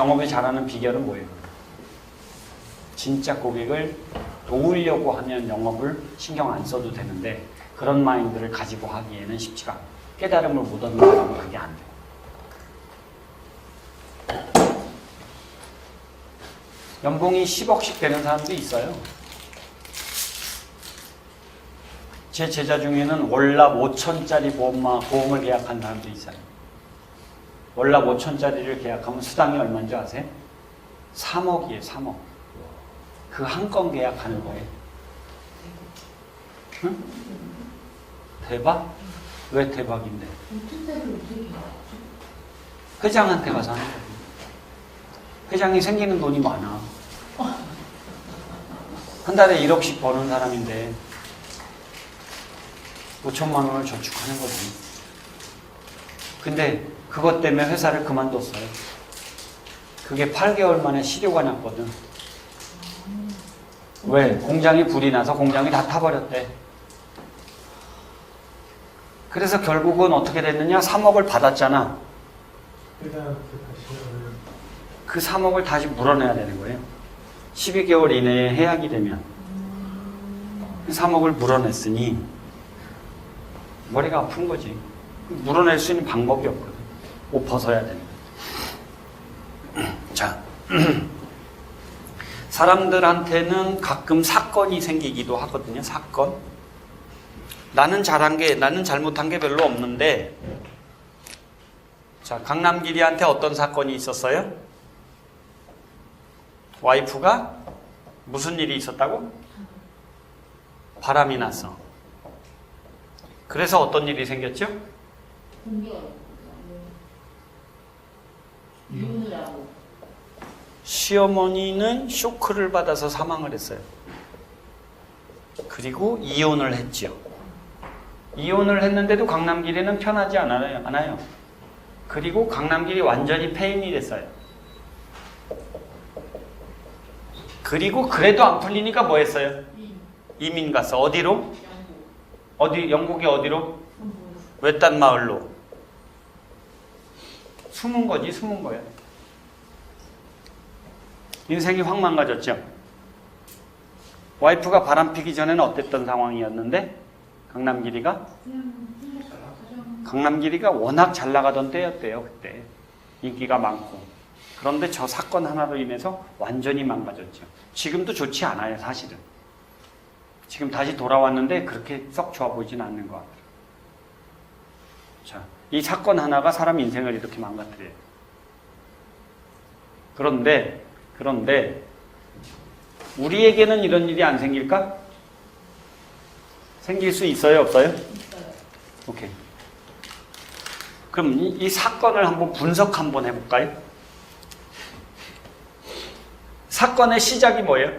영업이 잘하는 비결은 뭐예요? 진짜 고객을 도우려고 하면 영업을 신경 안 써도 되는데 그런 마인드를 가지고 하기에는 쉽지가 않아요. 깨달음을 못 얻는 사람은 그게 안 돼요. 연봉이 10억씩 되는 사람도 있어요. 제 제자 중에는 월납 5천짜리 보험을 계약한 사람도 있어요. 월납 5천짜리를 계약하면 수당이 얼마인 줄 아세요? 3억이에요. 3억. 그 한 건 계약하는 거예요. 응? 대박? 왜 대박인데? 회장한테 가서 하는 거예요. 회장이 생기는 돈이 많아. 한 달에 1억씩 버는 사람인데 5천만 원을 저축하는 거지. 근데 그것 때문에 회사를 그만뒀어요. 그게 8개월 만에 시료가 났거든. 왜? 공장이 불이 나서 공장이 다 타버렸대. 그래서 결국은 어떻게 됐느냐? 3억을 받았잖아. 그 3억을 다시 물어내야 되는 거예요. 12개월 이내에 해약이 되면. 3억을 물어냈으니 머리가 아픈 거지. 물어낼 수 있는 방법이 없거든. 옷 벗어야 되는 거야. 자, 사람들한테는 가끔 사건이 생기기도 하거든요. 사건. 나는 잘못한 게 별로 없는데, 자, 강남길이한테 어떤 사건이 있었어요? 와이프가 무슨 일이 있었다고? 바람이 났어. 그래서 어떤 일이 생겼죠? 이혼을 하고. 시어머니는 쇼크를 받아서 사망을 했어요. 그리고 이혼을 했죠. 이혼을 했는데도 강남길이는 편하지 않아요. 그리고 강남길이 완전히 폐인이 됐어요. 그리고 그래도 안 풀리니까 뭐 했어요? 이민 갔어. 어디로? 영국이 어디로? 외딴 마을로. 숨은 거지, 숨은 거야. 인생이 확 망가졌죠. 와이프가 바람 피기 전에는 어땠던 상황이었는데 강남길이가 워낙 잘 나가던 때였대요. 그때 인기가 많고. 그런데 저 사건 하나로 인해서 완전히 망가졌죠. 지금도 좋지 않아요. 사실은. 지금 다시 돌아왔는데 그렇게 썩 좋아 보이진 않는 것 같아요. 자, 이 사건 하나가 사람 인생을 이렇게 망가뜨려요. 그런데 우리에게는 이런 일이 안 생길까? 생길 수 있어요? 없어요? 있어요. 오케이. 그럼 이 사건을 한번 분석 한번 해볼까요? 사건의 시작이 뭐예요?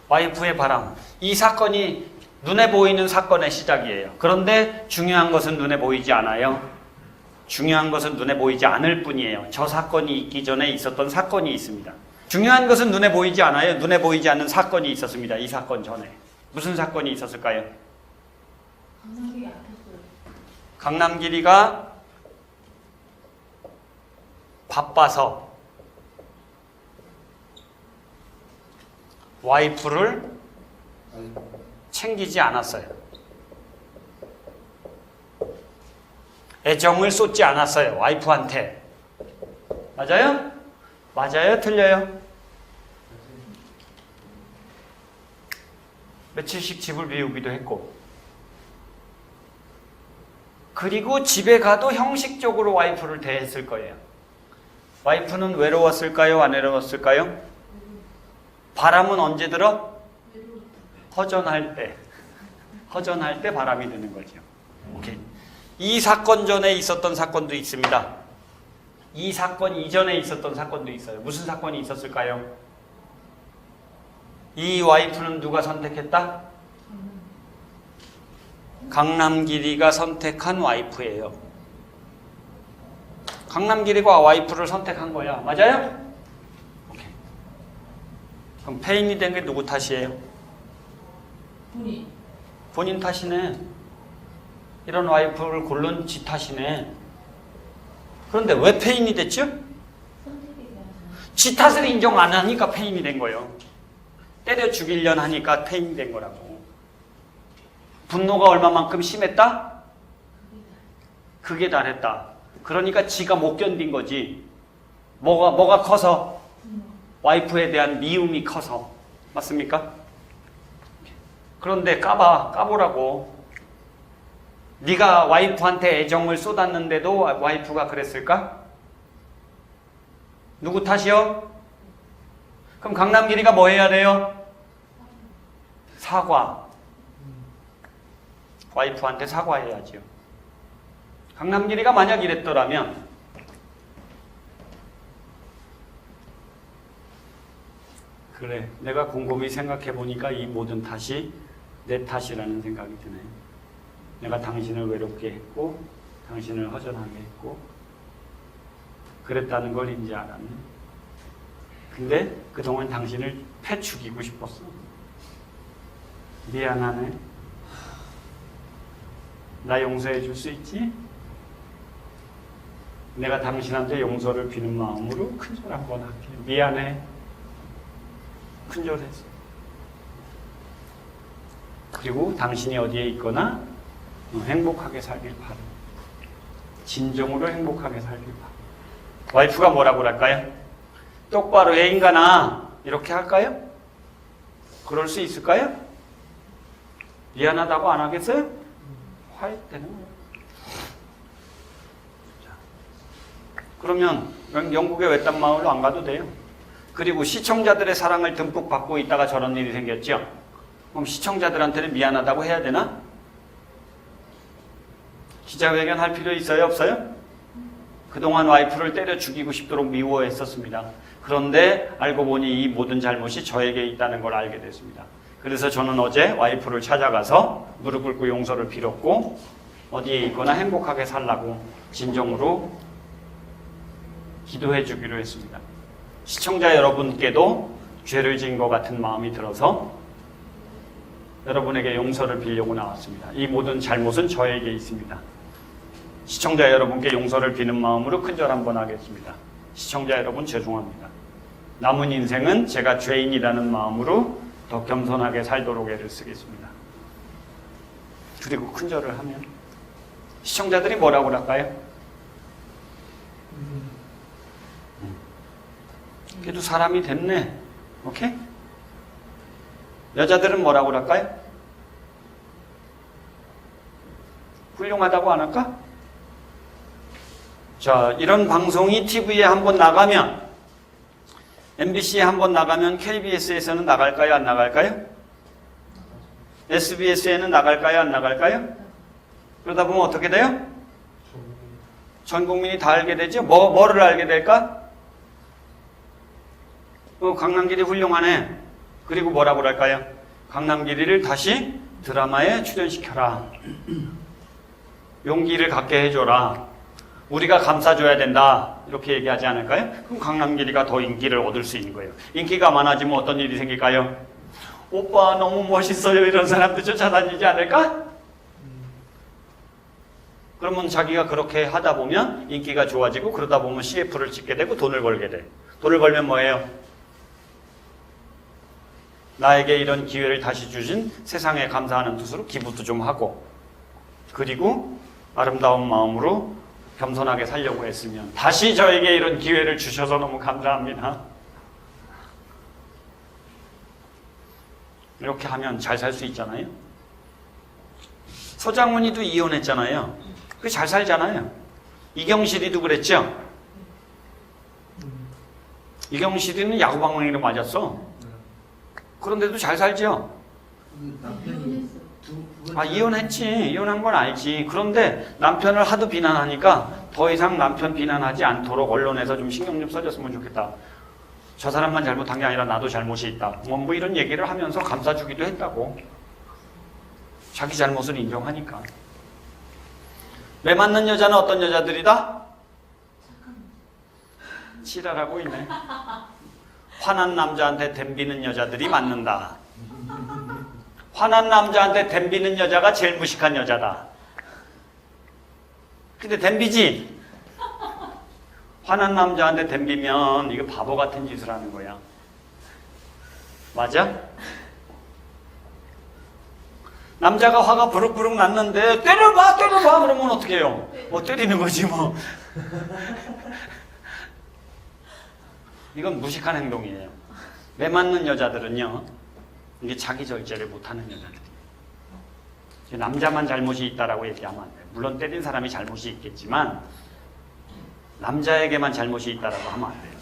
와이프의 바람. 이 사건이 눈에 보이는 사건의 시작이에요. 그런데 중요한 것은 눈에 보이지 않아요. 중요한 것은 눈에 보이지 않을 뿐이에요. 저 사건이 있기 전에 있었던 사건이 있습니다. 중요한 것은 눈에 보이지 않아요. 눈에 보이지 않는 사건이 있었습니다. 이 사건 전에. 무슨 사건이 있었을까요? 강남길이 아팠어요. 강남길이가 바빠서 와이프를 챙기지 않았어요. 애정을 쏟지 않았어요. 와이프한테. 맞아요? 맞아요? 틀려요? 며칠씩 집을 비우기도 했고, 그리고 집에 가도 형식적으로 와이프를 대했을 거예요. 와이프는 외로웠을까요? 안 외로웠을까요? 바람은 언제 들어? 허전할 때 바람이 드는 거죠. 오케이. 이 사건 전에 있었던 사건도 있습니다. 이 사건 이전에 있었던 사건도 있어요. 무슨 사건이 있었을까요? 이 와이프는 누가 선택했다? 강남길이가 선택한 와이프예요. 강남길이가 와이프를 선택한 거야. 맞아요? 오케이. 그럼 폐인이 된 게 누구 탓이에요? 본인 탓이네. 이런 와이프를 고른 지 탓이네. 그런데 왜 폐인이 됐죠? 지 탓을 인정 안 하니까 페인이 된 거예요. 때려 죽이려고 하니까 페인이 된 거라고. 분노가 얼마만큼 심했다? 극에 달했다. 그러니까 지가 못 견딘 거지. 뭐가 커서? 와이프에 대한 미움이 커서. 맞습니까? 그런데 까보라고. 네가 와이프한테 애정을 쏟았는데도 와이프가 그랬을까? 누구 탓이요? 그럼 강남길이가 뭐 해야 돼요? 사과. 와이프한테 사과해야지요. 강남길이가 만약 이랬더라면 그래, 내가 곰곰이 생각해보니까 이 모든 탓이 내 탓이라는 생각이 드네. 내가 당신을 외롭게 했고 당신을 허전하게 했고 그랬다는 걸 이제 알았네. 근데 그동안 당신을 패 죽이고 싶었어. 미안하네. 나 용서해 줄 수 있지? 내가 당신한테 용서를 비는 마음으로 큰절 한번 할게. 미안해. 큰절했어. 그리고 당신이 어디에 있거나 행복하게 살길 바래. 진정으로 행복하게 살길 바래. 와이프가 뭐라고 할까요? 똑바로 해 인간아 이렇게 할까요? 그럴 수 있을까요? 미안하다고 안 하겠어요? 화해되는 거예요. 그러면 영국의 외딴 마을로 안 가도 돼요. 그리고 시청자들의 사랑을 듬뿍 받고 있다가 저런 일이 생겼죠. 그럼 시청자들한테는 미안하다고 해야 되나? 기자회견 할 필요 있어요? 없어요? 그동안 와이프를 때려 죽이고 싶도록 미워했었습니다. 그런데 알고 보니 이 모든 잘못이 저에게 있다는 걸 알게 됐습니다. 그래서 저는 어제 와이프를 찾아가서 무릎 꿇고 용서를 빌었고 어디에 있거나 행복하게 살라고 진정으로 기도해 주기로 했습니다. 시청자 여러분께도 죄를 지은 것 같은 마음이 들어서 여러분에게 용서를 빌려고 나왔습니다. 이 모든 잘못은 저에게 있습니다. 시청자 여러분께 용서를 비는 마음으로 큰절 한번 하겠습니다. 시청자 여러분 죄송합니다. 남은 인생은 제가 죄인이라는 마음으로 더 겸손하게 살도록 애를 쓰겠습니다. 그리고 큰절을 하면 시청자들이 뭐라고 할까요? 그래도 사람이 됐네. 오케이? 여자들은 뭐라고 할까요? 훌륭하다고 안 할까? 자, 이런 방송이 TV에 한번 나가면 MBC에 한번 나가면 KBS에서는 나갈까요? 안 나갈까요? SBS에는 나갈까요? 안 나갈까요? 그러다 보면 어떻게 돼요? 전 국민이 다 알게 되죠? 뭐를 알게 될까? 강남길이 훌륭하네. 그리고 뭐라고 할까요? 강남길이를 다시 드라마에 출연시켜라. 용기를 갖게 해줘라. 우리가 감싸줘야 된다. 이렇게 얘기하지 않을까요? 그럼 강남길이가 더 인기를 얻을 수 있는 거예요. 인기가 많아지면 어떤 일이 생길까요? 오빠 너무 멋있어요. 이런 사람들 쫓아다니지 않을까? 그러면 자기가 그렇게 하다 보면 인기가 좋아지고 그러다 보면 CF를 찍게 되고 돈을 벌게 돼. 돈을 벌면 뭐예요? 나에게 이런 기회를 다시 주신 세상에 감사하는 뜻으로 기부도 좀 하고 그리고 아름다운 마음으로 겸손하게 살려고 했으면 다시 저에게 이런 기회를 주셔서 너무 감사합니다. 이렇게 하면 잘 살 수 있잖아요. 서장훈이도 이혼했잖아요. 그게 잘 살잖아요. 이경실이도 그랬죠. 이경실이는 야구방망이로 맞았어. 그런데도 잘 살죠. 이혼했지. 이혼한 건 알지. 그런데 남편을 하도 비난하니까 더 이상 남편 비난하지 않도록 언론에서 좀 신경 좀 써줬으면 좋겠다. 저 사람만 잘못한 게 아니라 나도 잘못이 있다. 뭐 이런 얘기를 하면서 감싸주기도 했다고. 자기 잘못을 인정하니까. 매 맞는 여자는 어떤 여자들이다? 지랄하고 있네. 화난 남자한테 댐비는 여자들이 맞는다. 화난 남자한테 댐비는 여자가 제일 무식한 여자다. 근데 댐비지? 화난 남자한테 덤비면 이거 바보 같은 짓을 하는 거야. 맞아? 남자가 화가 부룩부룩 났는데 때려봐 그러면 어떻게 해요? 뭐 때리는 거지 뭐. 이건 무식한 행동이에요. 매 맞는 여자들은요, 이게 자기 절제를 못하는 여자들이에요. 남자만 잘못이 있다라고 얘기하면 안 돼요. 물론 때린 사람이 잘못이 있겠지만 남자에게만 잘못이 있다라고 하면 안 돼요.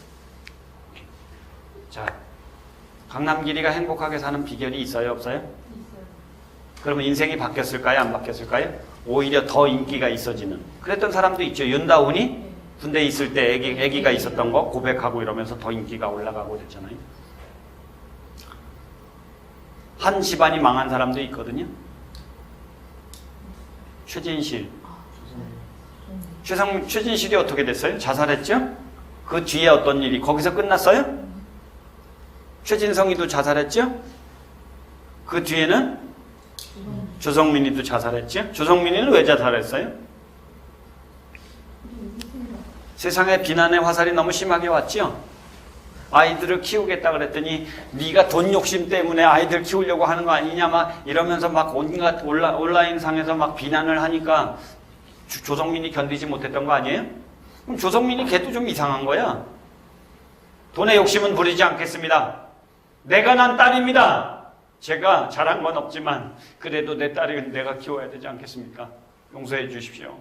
자, 강남길이가 행복하게 사는 비결이 있어요, 없어요? 있어요. 그러면 인생이 바뀌었을까요, 안 바뀌었을까요? 오히려 더 인기가 있어지는. 그랬던 사람도 있죠. 윤다운이 군대에 있을 때 애기가 있었던 거 고백하고 이러면서 더 인기가 올라가고 됐잖아요. 한 집안이 망한 사람도 있거든요. 최진실. 최진실이 어떻게 됐어요? 자살했죠? 그 뒤에 어떤 일이 거기서 끝났어요? 최진성이도 자살했죠? 그 뒤에는 조성민이도 자살했죠? 조성민이는 왜 자살했어요? 세상에 비난의 화살이 너무 심하게 왔죠? 아이들을 키우겠다 그랬더니 네가 돈 욕심 때문에 아이들 키우려고 하는 거 아니냐 막 이러면서 막 온갖 온라인 상에서 막 비난을 하니까 조성민이 견디지 못했던 거 아니에요? 그럼 조성민이 걔도 좀 이상한 거야. 돈의 욕심은 부리지 않겠습니다. 내가 난 딸입니다. 제가 잘한 건 없지만 그래도 내 딸은 내가 키워야 되지 않겠습니까? 용서해 주십시오.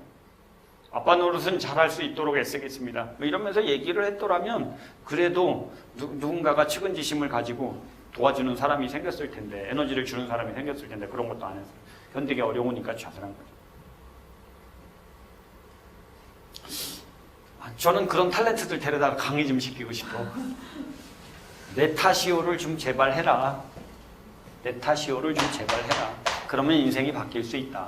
아빠 노릇은 잘할 수 있도록 애쓰겠습니다. 뭐 이러면서 얘기를 했더라면 그래도 누군가가 측은지심을 가지고 도와주는 사람이 생겼을 텐데, 에너지를 주는 사람이 생겼을 텐데 그런 것도 안 해서 견디기 어려우니까 자살한 거죠. 저는 그런 탤런트들 데려다가 강의 좀 시키고 싶어. 내 타시오를 좀 제발 해라. 내 타시오를 좀 제발 해라. 그러면 인생이 바뀔 수 있다.